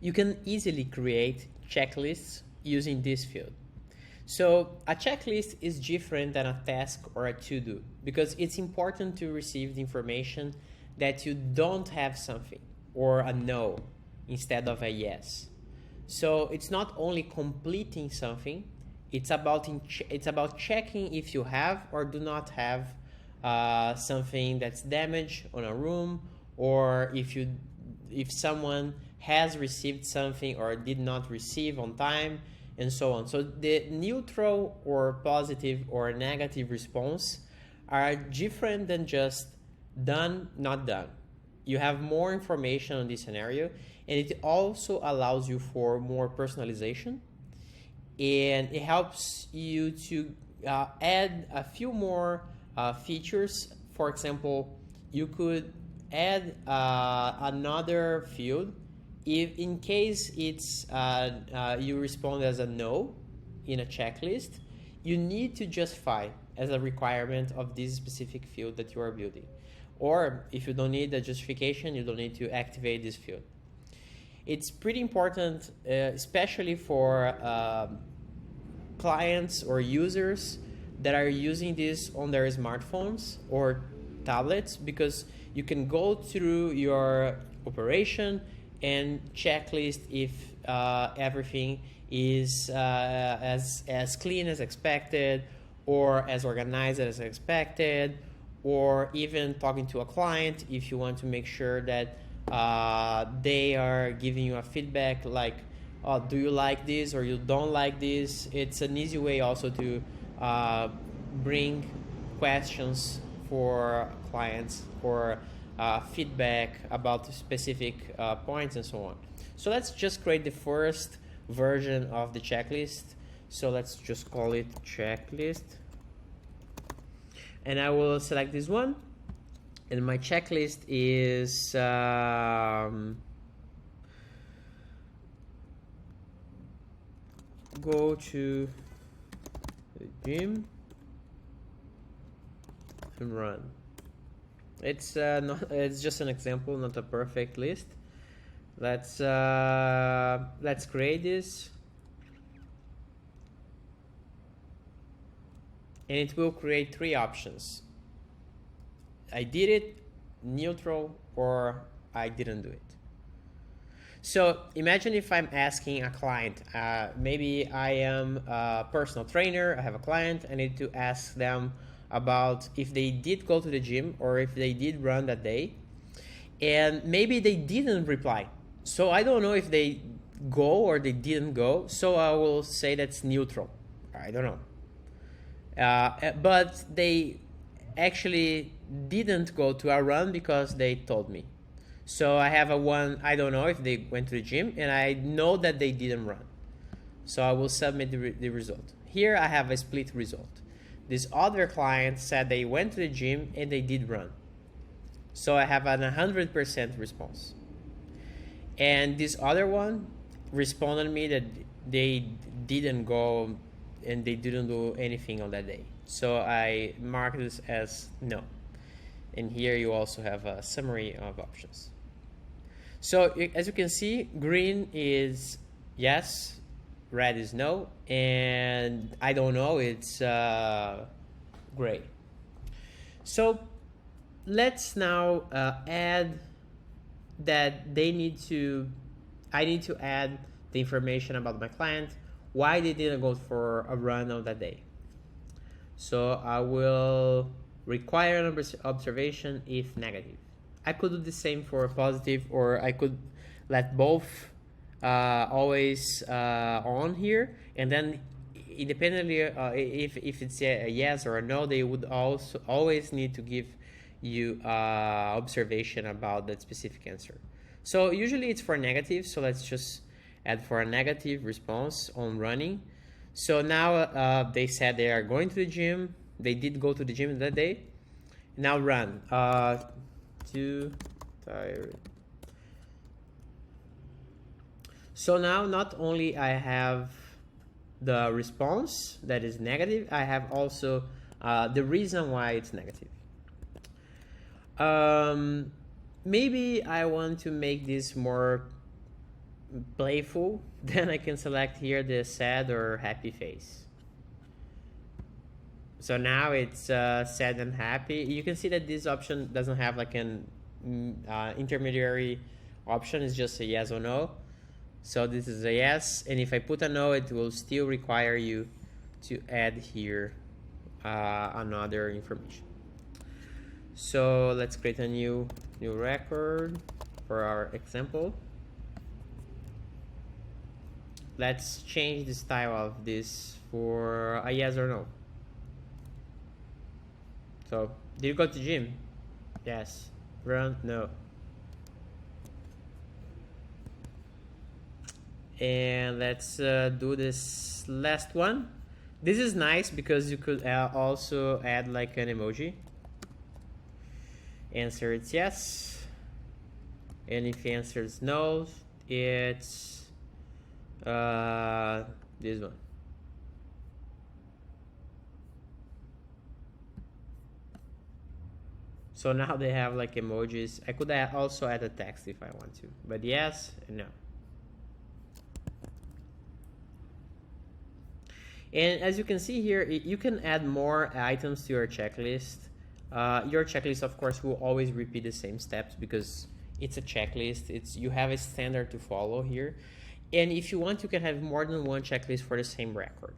you can easily create checklists using this field. So a checklist is different than a task or a to-do because it's important to receive the information that you don't have something or a no instead of a yes. So it's not only completing something, it's about checking if you have or do not have something that's damaged on a room, or if someone has received something or did not receive on time, and so on. So the neutral or positive or negative response are different than just done, not done. You have more information on this scenario, and it also allows you for more personalization, and it helps you to add a few more features. For example, you could add another field if in case it's you respond as a no in a checklist. You need to justify as a requirement of this specific field that you are building. Or if you don't need a justification, you don't need to activate this field. It's pretty important, especially for clients or users that are using this on their smartphones or tablets, because you can go through your operation and checklist if everything is as clean as expected, or as organized as expected, or even talking to a client if you want to make sure that they are giving you a feedback like, oh, do you like this or you don't like this. It's an easy way also to bring questions for clients or feedback about specific points and so on. So let's just create the first version of the checklist. So let's just call it checklist, and I will select this one, and my checklist is go to the gym and run. It's just an example, not a perfect list. Let's create this, and it will create three options: I did it, neutral, or I didn't do it. So imagine if I'm asking a client, maybe I am a personal trainer, I have a client, I need to ask them about if they did go to the gym or if they did run that day, and maybe they didn't reply. So I don't know if they go or they didn't go, so I will say that's neutral. I don't know. But they actually didn't go to a run because they told me. So I have a one, I don't know if they went to the gym, and I know that they didn't run. So I will submit the result. Here I have a split result. This other client said they went to the gym and they did run. So I have an 100% response. And this other one responded me that they didn't go and they didn't do anything on that day. So I mark this as no. And here you also have a summary of options. So as you can see, green is yes, red is no, and I don't know, it's gray. So let's now add that I need to add the information about my client, why they didn't go for a run on that day. So I will require an observation if negative. I could do the same for positive, or I could let both always on here, and then independently if it's a yes or a no, they would also always need to give you observation about that specific answer. So usually it's for negative, so let's just add for a negative response on running. So now they said they are going to the gym, they did go to the gym that day. Now run. Too tired. So now not only I have the response that is negative, I have also the reason why it's negative. Maybe I want to make this more playful, then I can select here the sad or happy face. So now it's sad and happy. You can see that this option doesn't have like an intermediary option. It's just a yes or no. So this is a yes, and if I put a no, it will still require you to add here another information. So let's create a new record for our example. Let's change the style of this for a yes or no. So, did you go to gym? Yes. Run? No. And let's do this last one. This is nice because you could also add like an emoji. Answer it's yes. And if answer is no, it's this one. So now they have like emojis. I could also add a text if I want to, but yes and no. And as you can see here, you can add more items to your checklist. Your checklist, of course, will always repeat the same steps because it's a checklist. You have a standard to follow here. And if you want, you can have more than one checklist for the same record.